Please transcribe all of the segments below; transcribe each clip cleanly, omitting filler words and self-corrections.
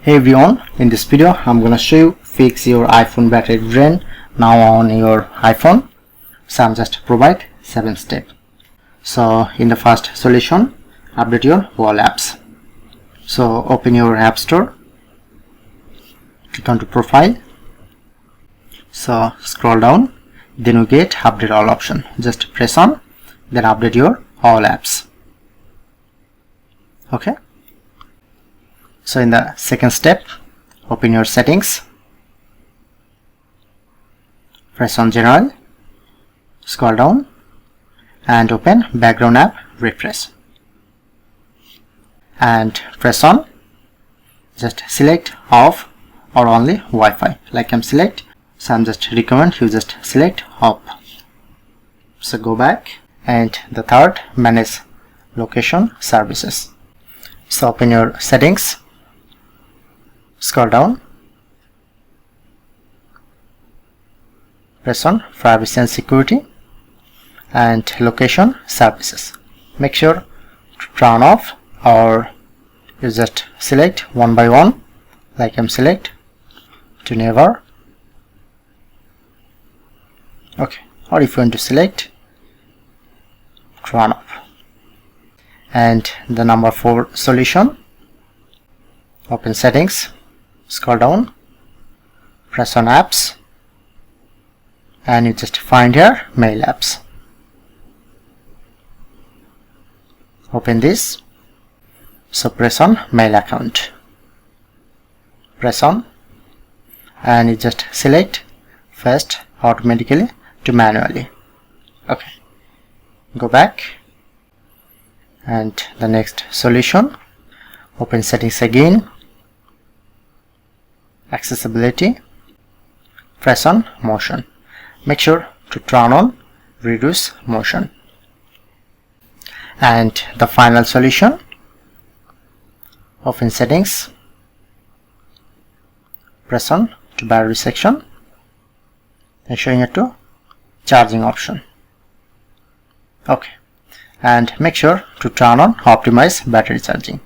Hey everyone, in this video I'm gonna show you fix your iPhone battery drain now on your iPhone. So I'm just provide 7 steps. So in the first solution, update your all apps. So open your app store, click on to profile, so scroll down, then you get update all option. Just press on, then update your all apps. Okay. So in the second step, open your settings, press on general, scroll down and open background app refresh and press on. Just select off or only Wi-Fi, like I'm select, so I'm just recommend you just select off. So go back, and the third, manage location services. So open your settings, scroll down, press on privacy and security and location services. Make sure to turn off, or you just select one by one, like I'm select to never. Okay, or if you want to select, turn off. And the number 4 solution, open settings, scroll down, press on apps, and you just find here mail apps. Open this, so press on mail account, press on, and you just select first automatically to manually. Okay, go back, and the next solution, open settings again, accessibility, press on motion. Make sure to turn on reduce motion. And the final solution, open settings, press on to battery section and showing it to charging option. Okay, and make sure to turn on optimize battery charging.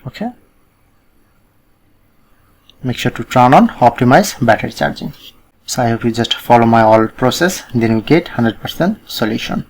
Okay, make sure to turn on optimize battery charging. So I hope you just follow my all process, then you get 100% solution.